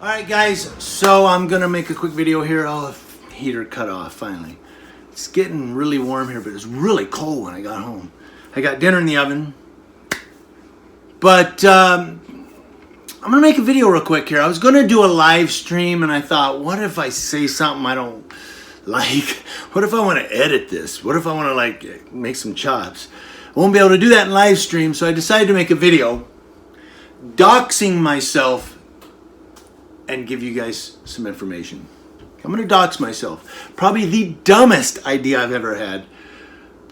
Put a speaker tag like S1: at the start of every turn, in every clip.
S1: Alright guys, so I'm gonna make a quick video here. Oh, the heater cut off finally. It's getting really warm here, but it was really cold when I got home. I got dinner in the oven. But I'm gonna make a video real quick here. I was gonna do a live stream and I thought, what if I say something I don't like? What if I want to edit this? What if I want to like make some chops? I won't be able to do that in live stream, so I decided to make a video doxing myself and give you guys some information. I'm going to dox myself. Probably the dumbest idea I've ever had.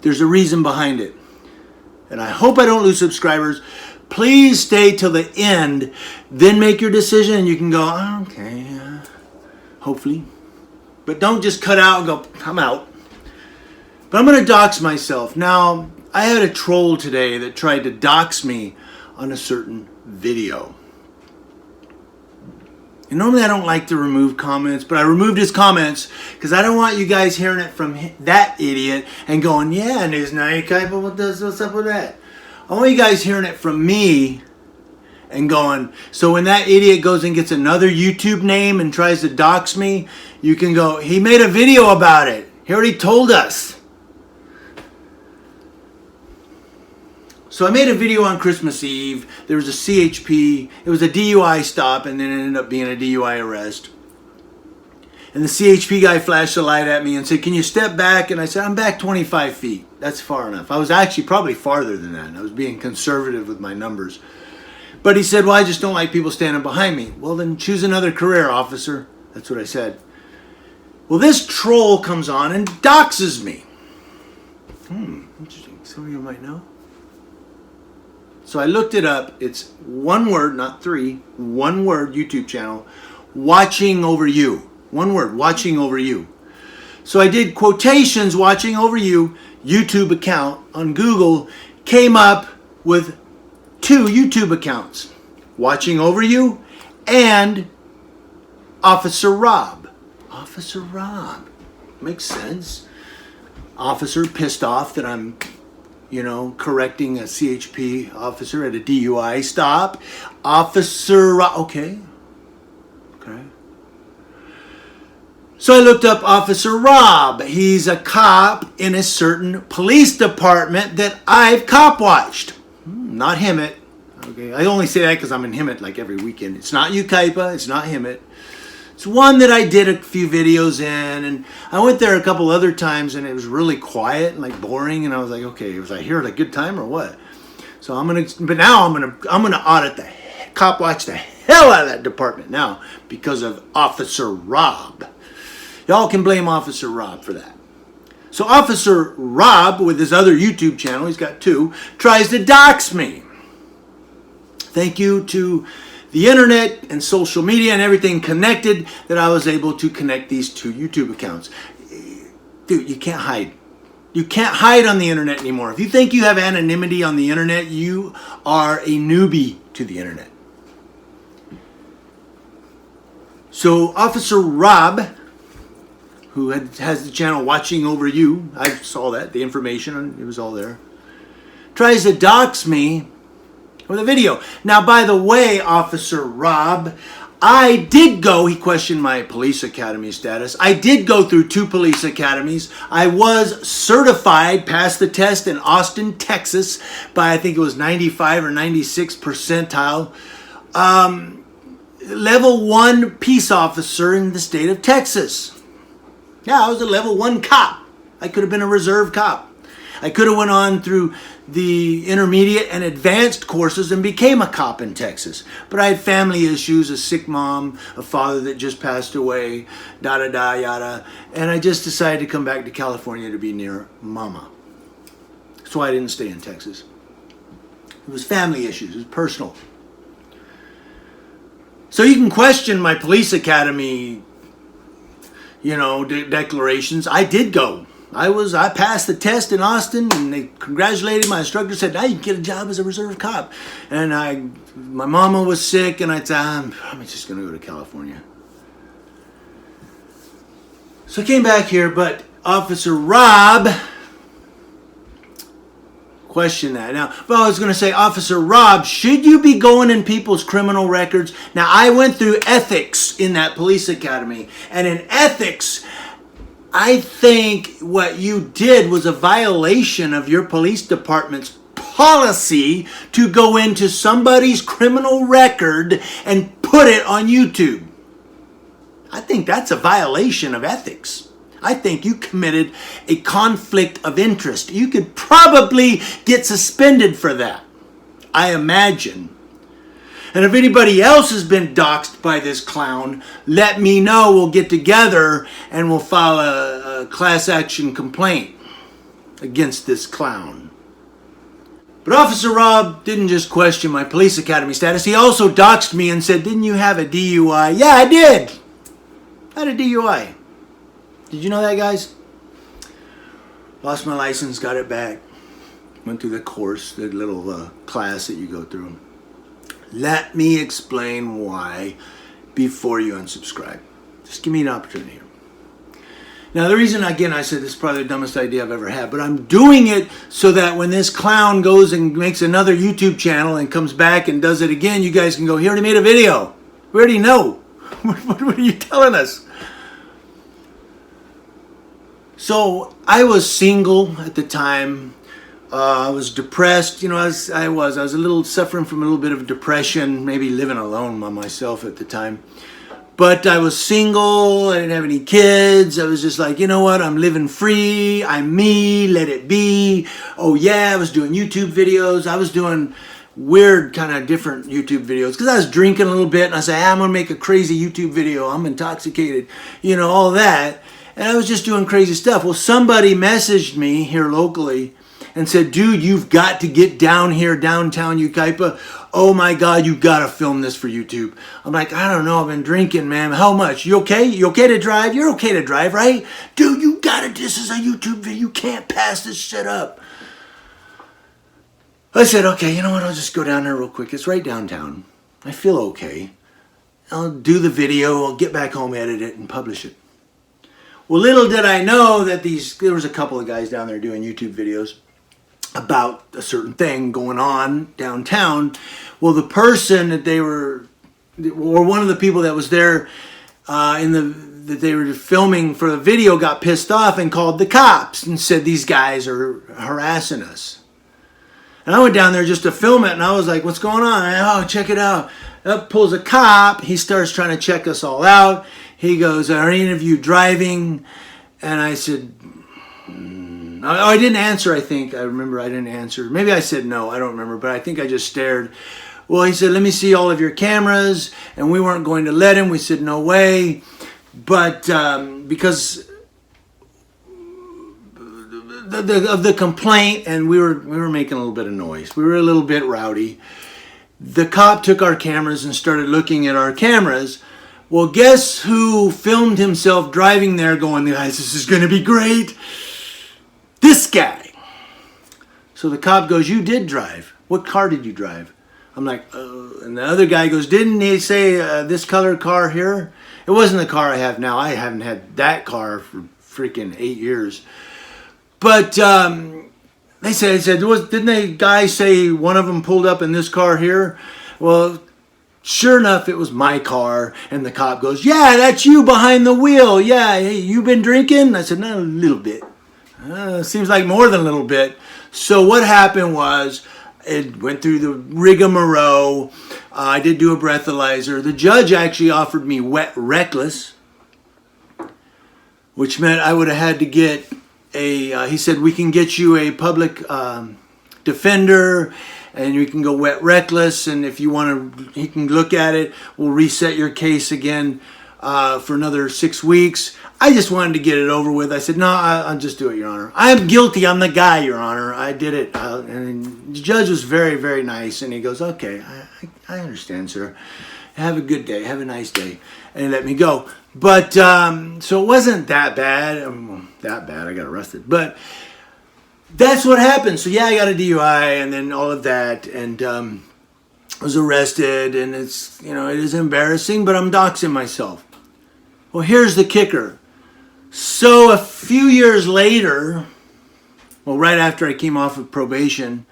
S1: There's a reason behind it. And I hope I don't lose subscribers. Please stay till the end. Then make your decision and you can go, oh, okay, hopefully. But don't just cut out and go, I'm out. But I'm going to dox myself. Now, I had a troll today that tried to dox me on a certain video. And normally I don't like to remove comments, but I removed his comments because I don't want you guys hearing it from that idiot and going, yeah, news now, Yucaipa, what's up with that? I want you guys hearing it from me and going, so when that idiot goes and gets another YouTube name and tries to dox me, you can go, he made a video about it. He already told us. So I made a video on Christmas Eve. There was a CHP. It was a DUI stop and then it ended up being a DUI arrest. And the CHP guy flashed a light at me and said, can you step back? And I said, I'm back 25 feet. That's far enough. I was actually probably farther than that. And I was being conservative with my numbers. But he said, well, I just don't like people standing behind me. Well, then choose another career, officer. That's what I said. Well, this troll comes on and doxes me. Interesting. Some of you might know. So I looked it up. It's one word, not three. One word YouTube channel. Watching over you. One word. Watching over you. So I did quotations. Watching over you. YouTube account on Google came up with 2 YouTube accounts. Watching over you and Officer Rob. Officer Rob. Makes sense. Officer pissed off that I'm correcting a CHP officer at a DUI stop. Officer, okay. So I looked up Officer Rob. He's a cop in a certain police department that I've cop watched. Not Hemet. Okay, I only say that because I'm in Hemet like every weekend. It's not Yucaipa. It's not Hemet. It's one that I did a few videos in, and I went there a couple other times, and it was really quiet and like boring. And I was like, okay, was I here at a good time or what? So but now I'm gonna audit cop watch the hell out of that department now because of Officer Rob. Y'all can blame Officer Rob for that. So Officer Rob, with his other YouTube channel, he's got 2, tries to dox me. Thank you to the internet and social media and everything connected that I was able to connect these 2 YouTube accounts. Dude, you can't hide. You can't hide on the internet anymore. If you think you have anonymity on the internet, you are a newbie to the internet. So Officer Rob, who has the channel Watching Over You, I saw that, the information, it was all there, tries to dox me with a video. Now, by the way, Officer Rob, I did go, he questioned my police academy status. I did go through 2 police academies. I was certified, passed the test in Austin, Texas by I think it was 95 or 96 percentile. Level 1 peace officer in the state of Texas. Yeah, I was a level 1 cop. I could have been a reserve cop. I could have went on through the intermediate and advanced courses and became a cop in Texas. But I had family issues, a sick mom, a father that just passed away, yada. And I just decided to come back to California to be near mama. That's why I didn't stay in Texas. It was family issues, it was personal. So you can question my police academy, declarations. I did go. I passed the test in Austin, and they congratulated my instructor, said, now you can get a job as a reserve cop. And my mama was sick, and I said, I'm probably just going to go to California. So I came back here, but Officer Rob question that. Now, well, I was going to say, Officer Rob, should you be going in people's criminal records? Now, I went through ethics in that police academy. And in ethics, I think what you did was a violation of your police department's policy to go into somebody's criminal record and put it on YouTube. I think that's a violation of ethics. I think you committed a conflict of interest. You could probably get suspended for that, I imagine. And if anybody else has been doxxed by this clown, let me know. We'll get together and we'll file a class action complaint against this clown. But Officer Rob didn't just question my police academy status. He also doxed me and said, didn't you have a DUI? Yeah, I did. I had a DUI. Did you know that, guys? Lost my license, got it back. Went through the course, the little class that you go through. Let me explain why before you unsubscribe. Just give me an opportunity here. Now, the reason, again, I said this is probably the dumbest idea I've ever had, but I'm doing it so that when this clown goes and makes another YouTube channel and comes back and does it again, you guys can go, he already made a video. We already know. What are you telling us? So, I was single at the time. I was depressed, I was a little suffering from a little bit of depression, maybe living alone by myself at the time. But I was single, I didn't have any kids. I was just like, you know what, I'm living free, I'm me, let it be. Oh yeah, I was doing YouTube videos. I was doing weird kind of different YouTube videos because I was drinking a little bit and I said, I'm going to make a crazy YouTube video. I'm intoxicated, all that. And I was just doing crazy stuff. Well, somebody messaged me here locally and said, dude, you've got to get down here, downtown Yucaipa. Oh my God, you got to film this for YouTube. I'm like, I don't know, I've been drinking, man. How much? You okay? You okay to drive? You're okay to drive, right? Dude, you got to, this is a YouTube video. You can't pass this shit up. I said, okay, you know what? I'll just go down there real quick. It's right downtown. I feel okay. I'll do the video. I'll get back home, edit it, and publish it. Well, little did I know that there was a couple of guys down there doing YouTube videos about a certain thing going on downtown. Well, the person that or one of the people that was there that they were filming for the video got pissed off and called the cops and said these guys are harassing us. And I went down there just to film it, and I was like, what's going on? Oh, check it out. Up pulls a cop. He starts trying to check us all out. He goes, are any of you driving? And I said, I didn't answer, I think. I remember I didn't answer. Maybe I said no, I don't remember, but I think I just stared. Well, he said, let me see all of your cameras. And we weren't going to let him. We said, no way. But because of the complaint, and we were making a little bit of noise. We were a little bit rowdy. The cop took our cameras and started looking at our cameras. Well, guess who filmed himself driving there going, guys, this is going to be great. This guy. So the cop goes, you did drive. What car did you drive? I'm like, and the other guy goes, didn't he say this colored car here? It wasn't the car I have now. I haven't had that car for freaking 8 years. But they said, didn't the guy say one of them pulled up in this car here? Well, sure enough, it was my car. And the cop goes, yeah, that's you behind the wheel. Yeah, hey, you been drinking? I said, no, a little bit. Seems like more than a little bit. So what happened was, it went through the rigmarole. I did do a breathalyzer. The judge actually offered me wet reckless, which meant I would have had to get he said, we can get you a public defender, and you can go wet reckless, and if you want to, he can look at it. We'll reset your case again for another 6 weeks. I just wanted to get it over with. I said, no, I'll just do it, Your Honor. I'm guilty. I'm the guy, Your Honor. I did it. And the judge was very, very nice, and he goes, okay, I understand, sir. Have a good day. Have a nice day. And he let me go. But, so it wasn't that bad. I got arrested. But that's what happened. So, yeah, I got a DUI and then all of that. And was arrested. And it's, it is embarrassing, but I'm doxing myself. Well, here's the kicker. So, a few years later, Well, right after I came off of probation,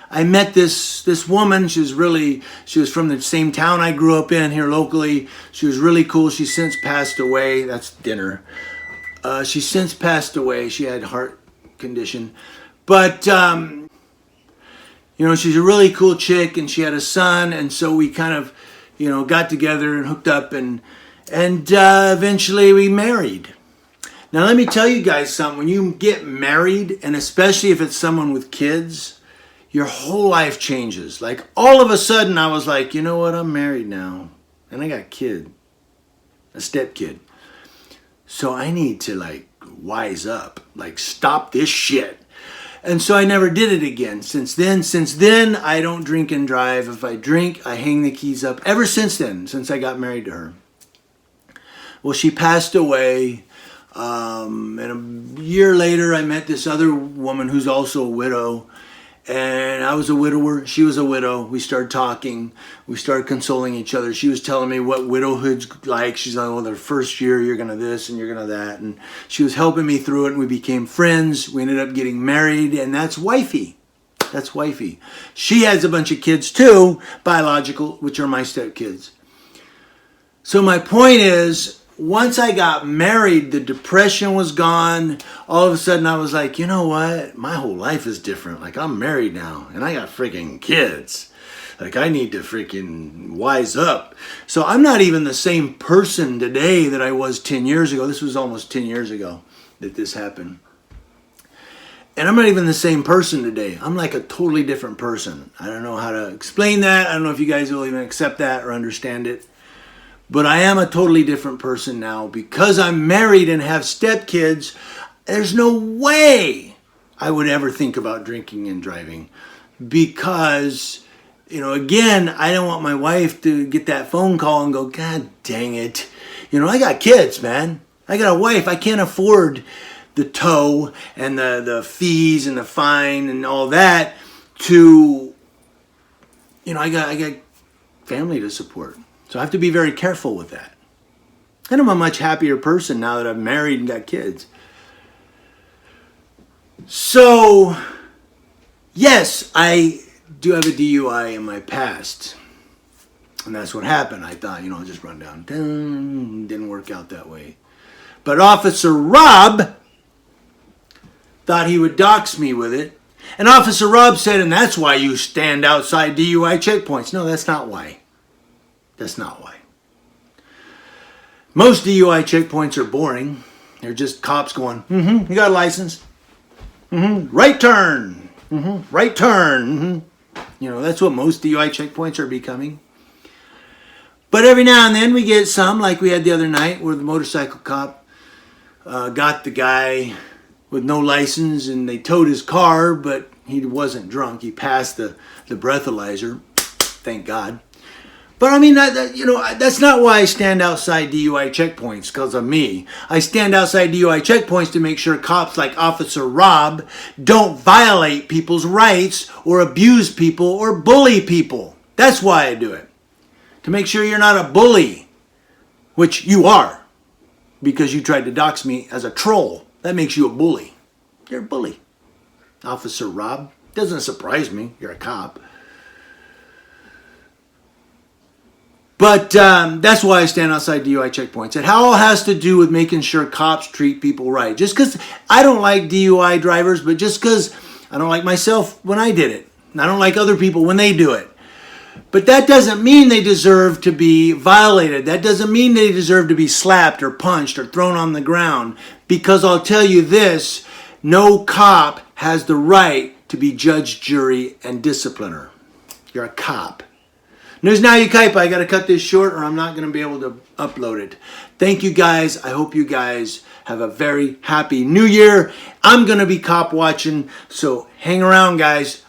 S1: I met this woman. She was from the same town I grew up in here locally. She was really cool. She's since passed away. That's dinner. She's since passed away. She had heart condition. But, she's a really cool chick, and she had a son. And so we kind of, got together and hooked up, and eventually we married. Now, let me tell you guys something. When you get married, and especially if it's someone with kids, your whole life changes. Like, all of a sudden, I was like, you know what? I'm married now. And I got a step kid. So I need to, wise up. Stop this shit. And so I never did it again. Since then, I don't drink and drive. If I drink, I hang the keys up. Ever since then, since I got married to her. Well, she passed away. And a year later, I met this other woman who's also a widow. And I was a widower. She was a widow. We started talking. We started consoling each other. She was telling me what widowhood's like. She's like, well, the first year you're going to this and you're going to that. And she was helping me through it, and we became friends. We ended up getting married, and that's wifey. That's wifey. She has a bunch of kids too, biological, which are my stepkids. So my point is, once I got married, the depression was gone. All of a sudden, I was like, you know what? My whole life is different. I'm married now, and I got freaking kids. I need to freaking wise up. So I'm not even the same person today that I was 10 years ago. This was almost 10 years ago that this happened. And I'm not even the same person today. I'm like a totally different person. I don't know how to explain that. I don't know if you guys will even accept that or understand it. But I am a totally different person now because I'm married and have stepkids. There's no way I would ever think about drinking and driving because, again, I don't want my wife to get that phone call and go, God dang it. I got kids, man. I got a wife. I can't afford the tow and the fees and the fine and all that to, I got family to support. So I have to be very careful with that. And I'm a much happier person now that I'm married and got kids. So, yes, I do have a DUI in my past. And that's what happened. I thought, just run down. Didn't work out that way. But Officer Rob thought he would dox me with it. And Officer Rob said, and that's why you stand outside DUI checkpoints. No, that's not why. That's not why. Most DUI checkpoints are boring. They're just cops going, you got a license. Right turn. Right turn. That's what most DUI checkpoints are becoming. But every now and then we get some, like we had the other night, where the motorcycle cop got the guy with no license, and they towed his car, but he wasn't drunk. He passed the breathalyzer. Thank God. But I mean, that's not why I stand outside DUI checkpoints, because of me. I stand outside DUI checkpoints to make sure cops like Officer Rob don't violate people's rights or abuse people or bully people. That's why I do it. To make sure you're not a bully, which you are, because you tried to dox me as a troll. That makes you a bully. You're a bully. Officer Rob. Doesn't surprise me. You're a cop. But that's why I stand outside DUI checkpoints. It all has to do with making sure cops treat people right. Just because I don't like DUI drivers, but just because I don't like myself when I did it. And I don't like other people when they do it. But that doesn't mean they deserve to be violated. That doesn't mean they deserve to be slapped or punched or thrown on the ground. Because I'll tell you this, no cop has the right to be judge, jury, and discipliner. You're a cop. News Now Yucaipa. I got to cut this short or I'm not going to be able to upload it. Thank you guys. I hope you guys have a very happy new year. I'm going to be cop watching, so hang around, guys.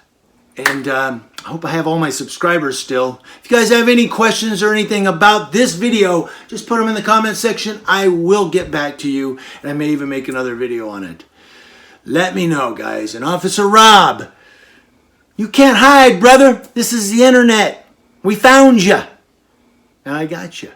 S1: And I hope I have all my subscribers still. If you guys have any questions or anything about this video, just put them in the comment section. I will get back to you, and I may even make another video on it. Let me know, guys. And Officer Rob, you can't hide, brother. This is the internet. We found you. And I got you.